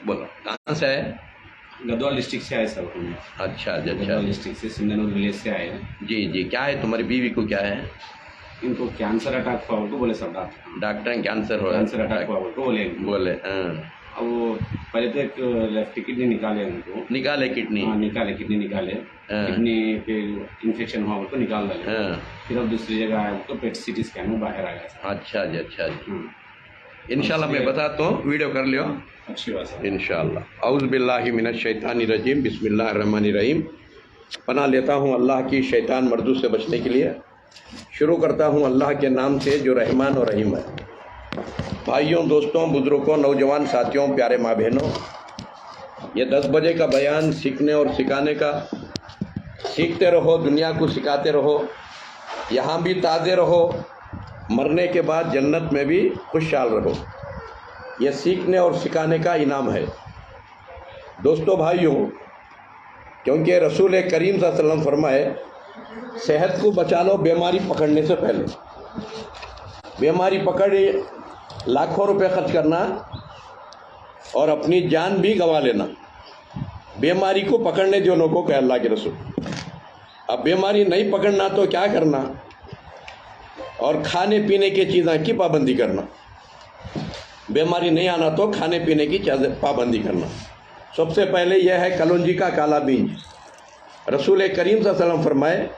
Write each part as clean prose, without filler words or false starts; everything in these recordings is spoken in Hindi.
बोलो कहाँ से है? गढ़वाल डिस्ट्रिक्ट से आए सर हम। अच्छा जी, अच्छा गढ़वाल डिस्ट्रिक्ट से सिंधनूर विलेज से आए हैं। जी जी। क्या है तुम्हारी बीवी को, क्या है? इनको कैंसर अटैक हुआ को बोले सर डॉक्टर। डॉक्टर कैंसर हो कैंसर अटैक हुआ को बोले बोले अब वो पहले तो एक लेफ्ट किडनी निकाले उनको। निकाले किडनी? हाँ निकाले, किडनी निकाले। किडनी फिर इन्फेक्शन हुआ उनको निकाल डाले। फिर अब दूसरी जगह आया तो पेट सीटी स्कैन में बाहर आ गया सर। अच्छा जी, अच्छा जी। इंशाल्लाह मैं बताता हूँ, वीडियो कर लियो। अच्छी बात सर। इंशाल्लाह। औज़ु बिल्लाहि मिनश शैतानिर रजीम, बिस्मिल्लाहिर रहमानिर रहीम। पनाह लेता हूँ अल्लाह की शैतान मर्दू से बचने के लिए। शुरू करता हूँ अल्लाह के नाम से जो रहमान और रहीम है। भाइयों, दोस्तों, बुजुर्गों, नौजवान साथियों, प्यारे माँ बहनों, ये 10 बजे का बयान सीखने और सिखाने का। सीखते रहो, दुनिया को सिखाते रहो, यहाँ भी ताज़े रहो, मरने के बाद जन्नत में भी खुशहाल रहो। ये सीखने और सिखाने का इनाम है। दोस्तों, भाइयों, क्योंकि रसूल करीम सल्लल्लाहु अलैहि वसल्लम फरमाए, सेहत को बचा लो बीमारी पकड़ने से पहले। बीमारी पकड़े लाखों रुपए खर्च करना और अपनी जान भी गंवा लेना। बीमारी को पकड़ने जो लोगों को अल्लाह के रसूल। अब बीमारी नहीं पकड़ना तो क्या करना? और खाने पीने की चीज़ों की पाबंदी करना। बीमारी नहीं आना तो खाने पीने की पाबंदी करना। सबसे पहले यह है कलौंजी का काला बीज। रसूल करीम सल्लल्लाहु अलैहि वसल्लम फरमाए,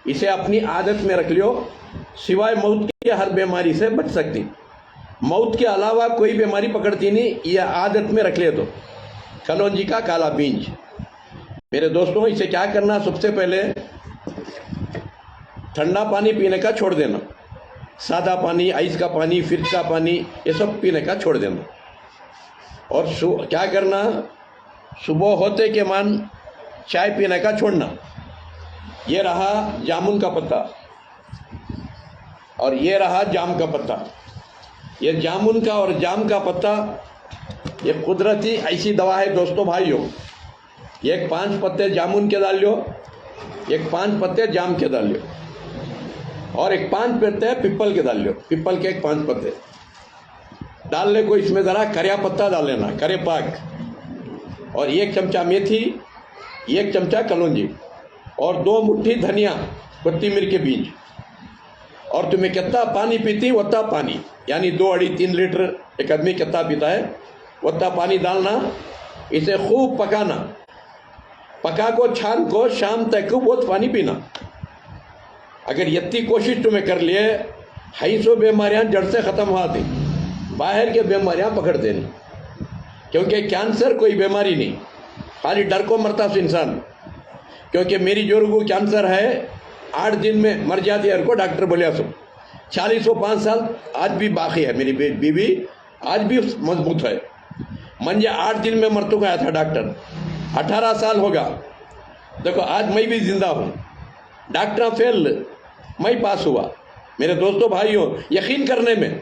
इसे अपनी आदत में रख लियो, सिवाय मौत की हर बीमारी से बच सकती। मौत के अलावा कोई बीमारी पकड़ती नहीं, यह आदत में रख ले तो। कलौंजी का काला बीज। मेरे दोस्तों, इसे क्या करना? सबसे पहले ठंडा पानी पीने का छोड़ देना। सादा पानी, आइस का पानी, फ्रिज का पानी, ये सब पीने का छोड़ देना। और क्या करना? सुबह होते के मान चाय पीने का छोड़ना। ये रहा जामुन का पत्ता और ये रहा जाम का पत्ता। ये जामुन का और जाम का पत्ता ये कुदरती ऐसी दवा है दोस्तों, भाइयों। एक 5 पत्ते जामुन के डाल लो, एक 5 पत्ते जाम के डाल लो, और एक 5 पत्ते पीपल के डाल लो। पीपल के एक 5 पत्ते डालने को इसमें ज़रा करिया पत्ता डाल लेना, करे पाक, और 1 चमचा मेथी, 1 चमचा कलौंजी, और 2 मुट्ठी धनिया, कोत्तीमीर के बीज। और तुम्हें कितना पानी पीती उतना पानी, यानी 2-2.5-3 लीटर एक आदमी कितना पीता है उतना पानी डालना। इसे खूब पकाना। पका को छान को शाम तक बहुत पानी पीना। अगर इतनी कोशिश तुम्हें कर लिए, 250 बीमारियाँ जड़ से ख़त्म हुआ थी। बाहर के बीमारियाँ पकड़ देनी, क्योंकि कैंसर कोई बीमारी नहीं, खाली डर को मरता है इंसान। क्योंकि मेरी जोर को कैंसर है, 8 दिन में मर जाती है को डॉक्टर बोलिया सो। 40-5 साल आज भी बाकी है। मेरी बीवी आज भी मजबूत है। मंजे 8 दिन में मर तो गया था डॉक्टर। 18 साल होगा। देखो आज मैं भी जिंदा हूँ। डॉक्टर फेल, मैं पास हुआ। मेरे दोस्तों, भाइयों, यकीन करने में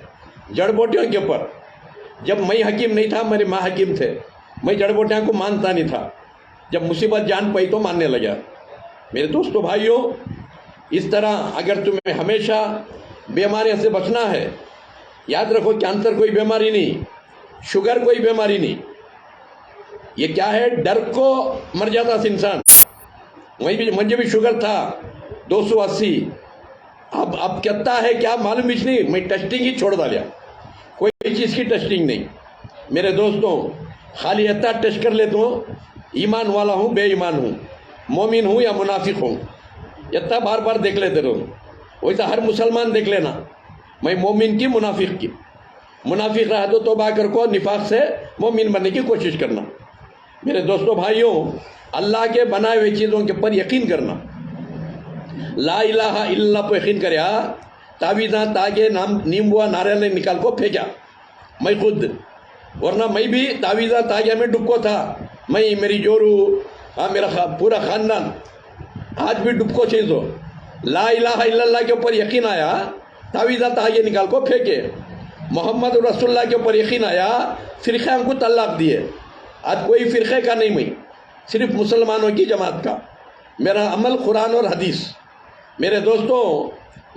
जड़ बूटियों के ऊपर, जब मैं हकीम नहीं था, मेरे माँ हकीम थे, मैं जड़ बूटियों को मानता नहीं था। जब मुसीबत जान पाई तो मानने लगा। मेरे दोस्तों, भाइयों, इस तरह अगर तुम्हें हमेशा बीमारियों से बचना है, याद रखो, कैंसर कोई बीमारी नहीं, शुगर कोई बीमारी नहीं। ये क्या है? डर को मर जाता था इंसान। मुझे भी शुगर था 280। अब कितना है क्या मालूम ही नहीं। मैं टेस्टिंग ही छोड़ डालिया, कोई चीज़ की टेस्टिंग नहीं। मेरे दोस्तों, खाली इतना टेस्ट कर लेता हूँ, ईमान वाला हूँ, बेईमान हूँ, मोमिन हूँ या मुनाफिक हूँ, इतना बार बार देख लेते रहो। वैसा हर मुसलमान देख लेना, मैं मोमिन की मुनाफिक की। मुनाफिक रहा तो तौबा कर को निफाक से मोमिन बनने की कोशिश करना। मेरे दोस्तों, भाइयों, अल्लाह के बनाए हुए चीज़ों के ऊपर यकीन करना। ला इलाहा इल्लल्लाह पर यकीन करे। तावीज़ा तागे नाम नींबुआ नारियल निकाल को फेंका मैं खुद, वरना मैं भी तावीज़ा तागे में डुबको था। मैं, मेरी जोरू, हाँ, मेरा पूरा ख़ानदान आज भी डुबको चीज़ हो। ला इलाहा इल्लल्लाह के ऊपर यकीन आया, तावीज़ा तागे निकाल को फेंके। मोहम्मद रसूलुल्लाह के ऊपर यकीन आया, फ़िरक़े हमको तलाक दिए। आज कोई फ़िरक़े का नहीं, मैं सिर्फ मुसलमानों की जमात का। मेरा अमल कुरान और हदीस। मेरे दोस्तों,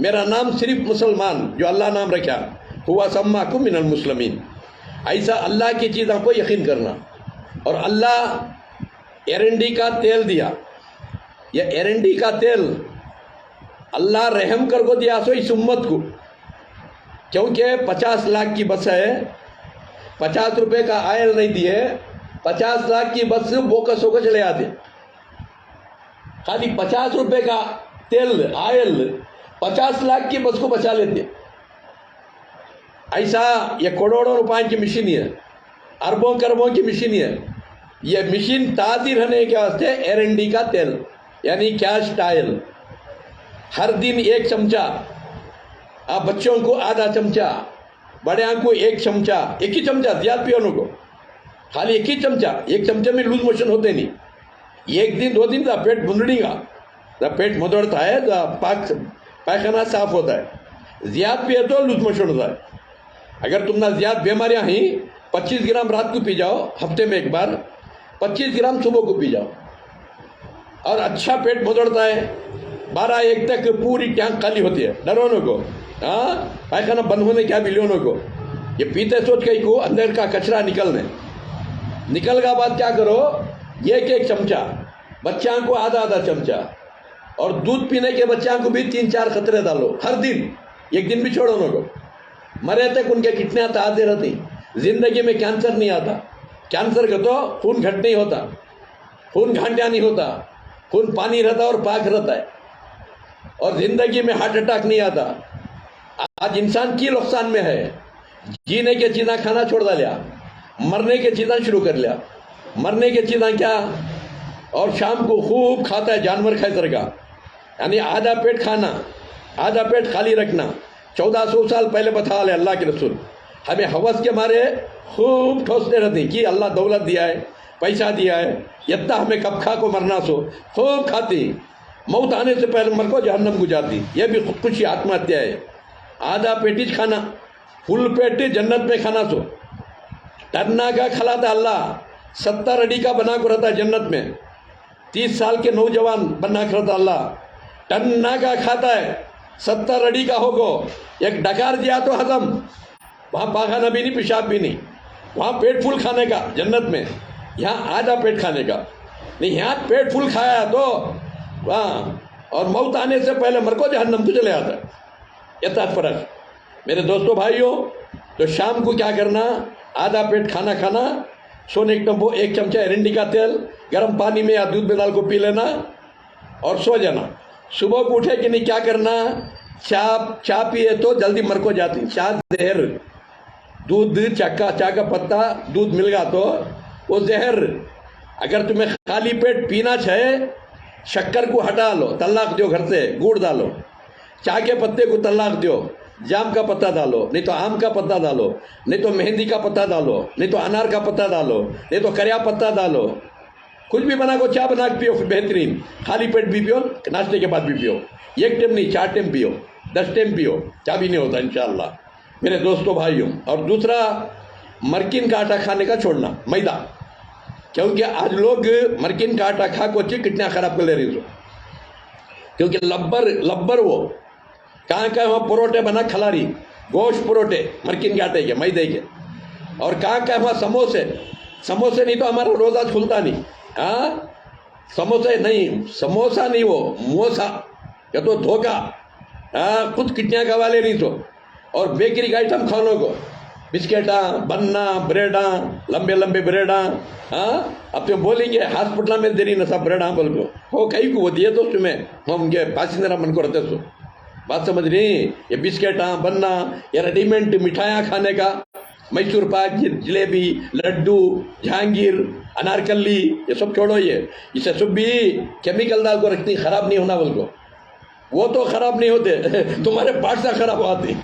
मेरा नाम सिर्फ मुसलमान जो अल्लाह नाम रखा, हुआ सम्माकुम मिनल मुस्लिमीन। ऐसा अल्लाह की चीज़ों को यकीन करना। और अल्लाह एरंडी का तेल दिया। ये एरंडी का तेल अल्लाह रहम कर को दिया सो इस उम्मत को, क्योंकि 50 लाख की बस है, 50 रुपए का आयल नहीं दिए, 50 लाख की बस बोकस होकर चले आते। खाली 50 रुपए का तेल आयल 50 लाख की बस को बचा लेते। ऐसा ये करोड़ों रुपए की मशीन है, अरबों करबों की मशीन है। ये मशीन ताज़ी रहने के वास्ते एरंडी का तेल यानी कैस्ट ऑयल हर दिन 1 चमचा, आप बच्चों को आधा चमचा, बड़े को 1 चमचा, 1 ही चमचा दिया पियोनों को, खाली 1 ही चमचा। 1 चमचे में लूज मोशन होते नहीं। 1 दिन 2 दिन का पेट मुंदड़ीगा, पेट मुदड़ता है, पायखाना साफ होता है। ज्यादा पिए तो लूज मोशन होता है। अगर तुम ना ज्यादा बीमारियां ही 25 ग्राम रात को पी जाओ, हफ्ते में 1 बार, 25 ग्राम सुबह को पी जाओ, और अच्छा पेट मुदड़ता है। 12-1 तक पूरी टैंक खाली होती है। डरोनों को, हाँ, पायखाना बंद होने क्या बिलियनों को ये पीते सोच के को अंदर का कचरा निकल का बाद क्या करो, 1 चमचा, बच्चा को आधा चमचा, और दूध पीने के बच्चा को भी 3-4 खतरे डालो हर दिन। 1 दिन भी छोड़ो उनको। मरे तक उनके कितने आते रहती। जिंदगी में कैंसर नहीं आता। कैंसर का तो खून घट नहीं होता, खून घाटिया नहीं होता, खून पानी रहता और पाक रहता है, और जिंदगी में हार्ट अटैक नहीं आता। आज इंसान की नुकसान में है, जीने के चीज़ें खाना छोड़ डालिया, मरने के चीज़ें शुरू कर लिया। मरने के चीज़ें क्या, और शाम को खूब खाता है जानवर खाए का, यानी आधा पेट खाना, आधा पेट खाली रखना। 1400 साल पहले बता ले अल्लाह के रसूल। हमें हवस के मारे खूब ठोसते रहते कि अल्लाह दौलत दिया है, पैसा दिया है, इतना हमें कब खा को मरना सो, खूब खाती, मौत आने से पहले मर को जहन्नम को जाती। यह भी खुदकुशी आत्महत्या है। आधा पेटिज खाना, फुल पेट जन्नत में खाना सो। टन्ना का खिलाता अल्लाह, 70 अडी का बना को रहता है जन्नत में। 30 साल के नौजवान बना कर रहता अल्लाह, टन्ना का खाता है, 70 अडी का होगो। एक डकार दिया तो हजम, वहाँ पाखाना भी नहीं, पेशाब भी नहीं, वहाँ पेट फुल खाने का जन्नत में। यहाँ आधा पेट खाने का नहीं, यहाँ पेट फुल खाया तो वहाँ, और मौत आने से पहले मर को जहन्नम को चले आता है। इतना फर्क मेरे दोस्तों भाइयों। तो शाम को क्या करना, आधा पेट खाना खाना, सोने एक टम्बो 1 चमचा एरंडी का तेल गर्म पानी में या दूध में डाल को पी लेना और सो जाना। सुबह को उठे कि नहीं क्या करना, चाय पिए तो जल्दी मर को जाती। चाय जहर, दूध चाय का पत्ता दूध मिल गया तो वो जहर। अगर तुम्हें खाली पेट पीना चाहिए, शक्कर को हटा लो, तलाक दो, घर से गुड़ डालो, चाय के पत्ते को तलाक दो, जाम का पत्ता डालो, नहीं तो आम का पत्ता डालो, नहीं तो मेहंदी का पत्ता डालो, नहीं तो अनार का पत्ता डालो, नहीं तो करिया पत्ता डालो। कुछ भी बना को चाय बना के पियो, बेहतरीन। खाली पेट भी पियो, नाश्ते के बाद भी पियो। 1 टाइम नहीं, 4 टाइम पियो, 10 टाइम पियो, क्या भी नहीं होता इंशाअल्लाह मेरे दोस्तों भाइयों। और दूसरा, मरकिन का आटा खाने का छोड़ना, मैदा, क्योंकि आज लोग मरकिन का आटा खा को कितना खराब कर ले रही हो। क्योंकि लब्बर वो कहाँ वहाँ परोठे बना खिला रही, गोश्त परोठे मरकिन के आटे के, मैदे के, और कहाँ वहाँ समोसे नहीं तो हमारा रोज़ा खुलता नहीं। हाँ, समोसे नहीं, समोसा नहीं, वो मोसा या तो धोखा। हाँ, खुद कितने का वाले नहीं तो। और बेकरी का आइटम खानों को, बिस्किटा, बन्ना, ब्रेडा, लंबे लंबे ब्रेडा। हाँ, अब तो बोलेंगे हॉस्पिटल में देरी न सब ब्रेडा बोल को हो, कहीं को वो दिए तो तुम्हें हम ये पासीनेरा मन को रहते सो। बात समझ रही, ये बिस्किटा, बन्ना, ये रेडीमेड मिठाइयाँ खाने का, मैसूर पाक, जलेबी, लड्डू, जहांगीर, अनारकली, ये सब छोड़ो। ये इसे सब भी केमिकल डाल को रखती, खराब नहीं होना बोल को। वो तो खराब नहीं होते, तुम्हारे पार्ट्स खराब आती,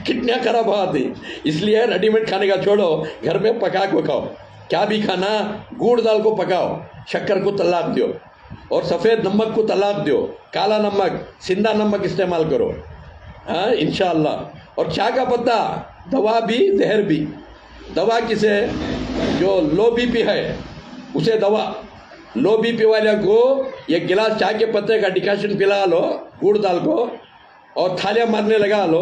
कितने खराब आती। इसलिए रेडीमेड खाने का छोड़ो, घर में पका को खाओ। क्या भी खाना, गुड़ दाल को पकाओ, शक्कर को तलाक दो, और सफ़ेद नमक को तलाक दो, काला नमक, सिंधा नमक इस्तेमाल करो। हाँ इंशाअल्लाह। और चाय का पत्ता दवा भी जहर भी। दवा किसे, जो लो बीपी है उसे दवा। लो बीपी वाले को एक गिलास चाय के पत्ते का डिकाशन पिला लो गुड़ डाल को, और थालियाँ मारने लगा लो,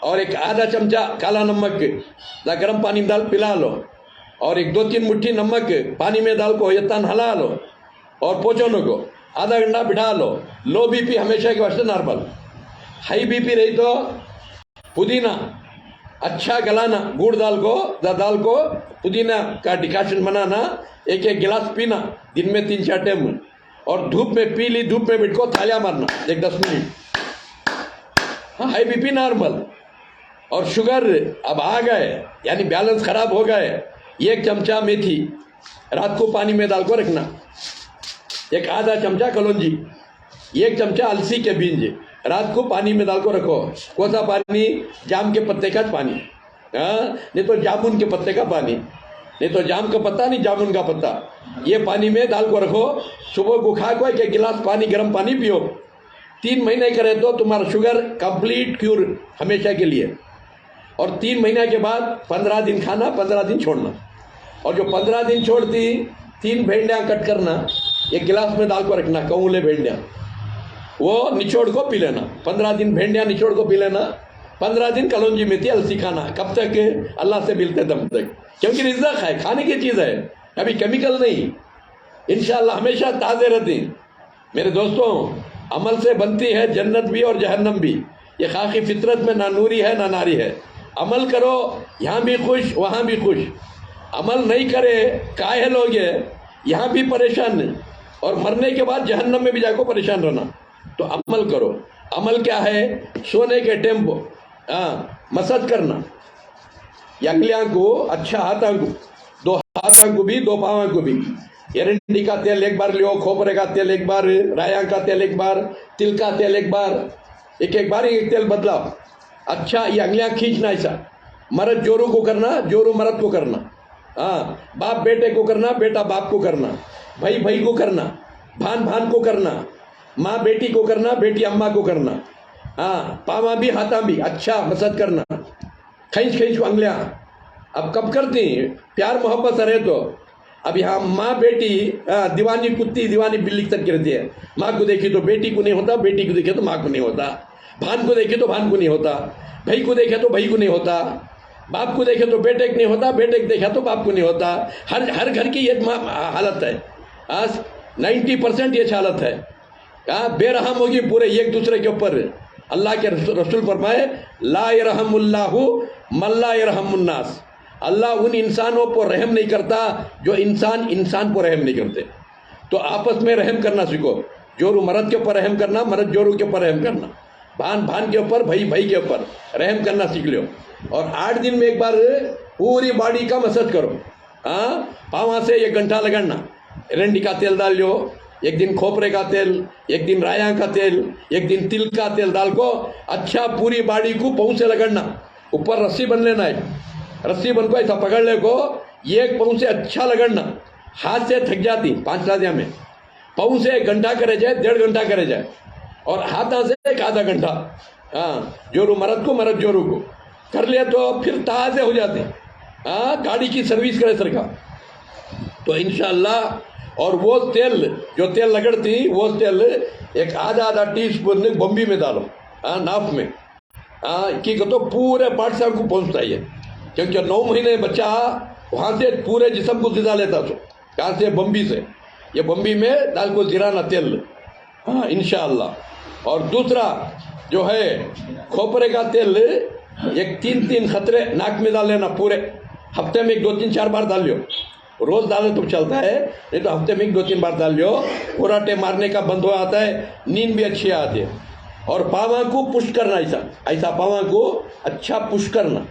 और एक आधा चमचा काला नमक गर्म पानी में डाल पिला लो, और एक 2-3 मुट्ठी नमक पानी में डाल को ये तन हला लो और पोचोनो को आधा घंटा बिठा लो। लो बीपी हमेशा के वास्ते नॉर्मल। हाई बीपी रही तो पुदीना अच्छा गलाना, गुड़ दाल को पुदीना का डिकाशन बनाना, 1-1 गिलास पीना दिन में 3-4 टाइम, और धूप में पीली धूप में बिट को थालियां मारना 10 मिनट। हाँ, हाई बीपी नॉर्मल। और शुगर अब आ गए यानी बैलेंस खराब हो गए, 1 चमचा मेथी रात को पानी में डाल को रखना, 1 आधा चमचा कलौंजी, 1 चमचा अलसी के बीज रात को पानी में डाल को रखो। कौन सा पानी? जाम के पत्ते का पानी, हाँ, नहीं तो जामुन के पत्ते का पानी, नहीं तो जाम का पत्ता नहीं जामुन का पत्ता, ये पानी में डाल को रखो। सुबह को खा को 1 गिलास पानी गर्म पानी पियो। 3 महीने करे तो तुम्हारा शुगर कंप्लीट क्यूर हमेशा के लिए। और 3 महीने के बाद 15 दिन खाना, 15 दिन छोड़ना। और जो 15 दिन छोड़ती 3 भेंडियाँ कट करना, 1 गिलास में डाल को रखना, कऊले भेंडियाँ, वो निचोड़ को पी लेना। 15 दिन भेंडियाँ निचोड़ को पी लेना, 15 दिन कलौंजी मेथी अलसी खाना। कब तक? अल्लाह से मिलते दम तक, क्योंकि रिज़्क़ है, खाने की चीज़ है, कभी केमिकल नहीं। इंशाअल्लाह हमेशा ताज़े रहती। मेरे दोस्तों, अमल से बनती है जन्नत भी और जहन्नम भी। ये खाकी फितरत में ना नूरी है ना नारी है। अमल करो, यहाँ भी खुश वहाँ भी खुश। अमल नहीं करे कायल हो गए, यहाँ भी परेशान, और मरने के बाद जहन्नम में भी जाको परेशान रहना। तो अमल करो। अमल क्या है? सोने के टेम्पो, मसाज करना, अंगलियां को, अच्छा हाथों को, 2 हाथों को भी 2 पाँव को भी। एरंडी का तेल 1 बार लियो, खोपरे का तेल 1 बार, राया का तेल 1 बार, तिल का तेल 1 बार, एक बार एक तेल बदलाओ। अच्छा, ये अंगलियां खींचना, ऐसा मर्द जोरू को करना, जोरू मर्द को करना, हाँ, बाप बेटे को करना, बेटा बाप को करना, भाई भाई को करना, भान भान को करना, माँ बेटी को करना, बेटी अम्मा को करना। हाँ, पावा भी हाथा भी अच्छा मसाज करना, खींच खींच अंगलियां। अब कब करती? प्यार मोहब्बत से रहे तो। अब यहाँ माँ बेटी दीवानी कुत्ती दीवानी बिल्ली तक करती है। माँ को देखी तो बेटी को नहीं होता, बेटी को देखे तो माँ को नहीं होता, भान को देखे तो भान को नहीं होता, भाई को देखे तो भाई को नहीं होता, बाप को देखे तो बेटे को नहीं होता, बेटे को देखा तो बाप को नहीं होता। हर घर की ये हालत है। आज 90% ये हालत है। बेरहम होगी पूरे एक दूसरे के ऊपर। अल्लाह के रसूल फरमाए, ला यरहमुल्लाहु मल्ला यरहमुन्नास। अल्लाह उन इंसानों पर रहम नहीं करता जो इंसान पर रहम नहीं करते। तो आपस में रहम करना सीखो। जोरू मर्द के ऊपर रहम करना, मर्द जोरू के ऊपर रहम करना, भान भान के ऊपर, भाई भाई के ऊपर रहम करना सीख लो। और 8 दिन में 1 बार पूरी बॉडी का मसाज करो। पाँव से 1 घंटा लगाना, एरंडी का तेल डाल लो, 1 दिन खोपरे का तेल, 1 दिन राया का तेल, 1 दिन तिल का तेल डाल को अच्छा पूरी बॉडी को पाँव से लगाना। ऊपर रस्सी बन लेना है, रस्सी बन को ऐसा पकड़ ले को 1 पाँव से अच्छा लगाना। हाथ से थक जाती 5 राजिया में। पाँव से 1 घंटा करे जाए, 1.5 घंटा करे जाए, और हाथा से 1 आधा घंटा। हाँ, जोरू मर्द को, मर्द जोरू को कर लिया तो फिर ताज़े हो जाते। हाँ, गाड़ी की सर्विस करे सरकार तो इंशाअल्लाह। और वो तेल जो तेल लगड़ती, वो तेल 1 आधा टीस्पून बम्बी में डालो, नाफ में, कि तो पूरे पार्ट साहब को पहुँचता है। क्योंकि 9 महीने बच्चा वहाँ से पूरे जिस्म को गिरा लेता तो कहाँ से? बम्बी से। ये बम्बी में डाल को गिराना तेल, हाँ, इंशाअल्लाह। और दूसरा जो है खोपरे का तेल, 3-3 खतरे नाक में डाल लेना पूरे। हफ्ते में 2-3-4 बार डाल लो। रोज डाले तो चलता है, नहीं तो हफ्ते में 2-3 बार डाल लो। कोराटे मारने का बंद हो आता है, नींद भी अच्छी आती है। और पावा को पुश करना, ऐसा पावा को अच्छा पुश करना।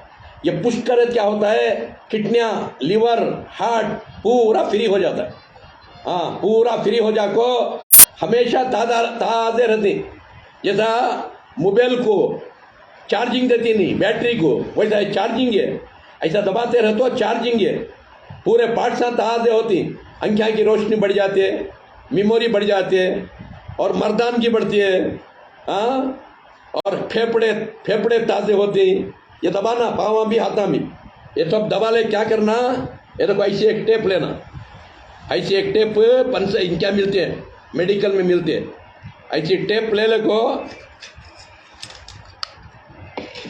ये पुश करे क्या होता है? किडनियाँ, लीवर, हार्ट पूरा फ्री हो जाता है। हाँ, पूरा फ्री हो जाको हमेशा ताज़े रहते। जैसा मोबाइल को चार्जिंग देती नहीं बैटरी को, वैसा चार्जिंग है, ऐसा दबाते रहे तो चार्जिंग है, पूरे पार्ट साथ ताज़े होती। आँखों की रोशनी बढ़ जाती है, मेमोरी बढ़ जाती है, और मर्दानगी बढ़ती है। हाँ, और फेफड़े ताज़े होते। ये दबाना पाँव भी हाथा भी, ये सब दबा ले। क्या करना? ये तो ऐसी एक टेप लेना, ऐसी एक टेप 5 इनका मिलते हैं, मेडिकल में मिलते हैं। ऐसी टेप ले को,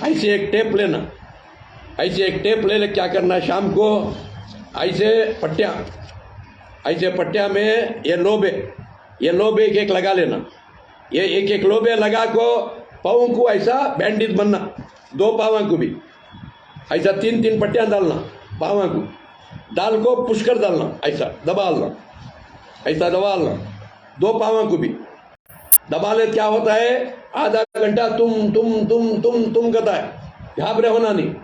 ऐसी एक टेप लेना, ऐसी एक टेप ले क्या करना? शाम को ऐसे पट्टियाँ में ये लोबे एक लगा लेना। ये एक लोबे लगा को पाँव को ऐसा बैंडेज बनना, 2 पाँव को भी ऐसा 3 पट्टियाँ डालना, पाँव को डाल को पुश कर डालना, ऐसा दबालना, 2 पाँव को भी दबा ले। क्या होता है, आधा घंटा तुम करता है, घाबरे होना नहीं।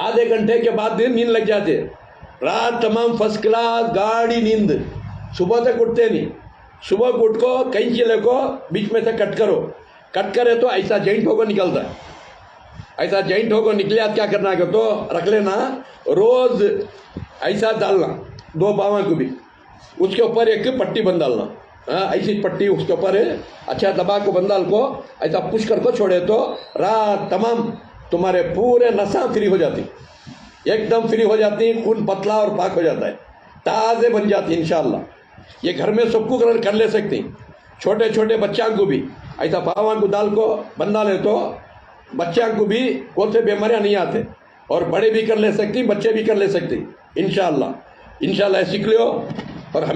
आधे घंटे के बाद नींद लग जाते, रात तमाम फर्स्ट क्लास गाड़ी नींद, सुबह तक उठते नहीं। सुबह को उठ को कैंची ले को बीच में से कट करे तो ऐसा जॉइंट होकर निकलता है। ऐसा जॉइंट होकर निकले क्या करना है तो रख लेना, रोज ऐसा डालना 2 पाँव को भी, उसके ऊपर एक पट्टी बंद डालना। ऐसी पट्टी उसके ऊपर है, अच्छा दबा को बंदाल को ऐसा पुश कर को छोड़े तो रात तमाम तुम्हारे पूरे नसा फ्री हो जाती, एकदम फ्री हो जाती, खून पतला और पाक हो जाता है, ताज़े बन जाती इंशाअल्लाह। ये घर में सबको कर ले सकती, छोटे छोटे बच्चों को भी ऐसा पाँव को दाल को बंदा ले तो बच्चों को भी कौन से बीमारियाँ नहीं आते, और बड़े भी कर ले सकती, बच्चे भी कर ले सकती इंशाअल्लाह। सीख लियो।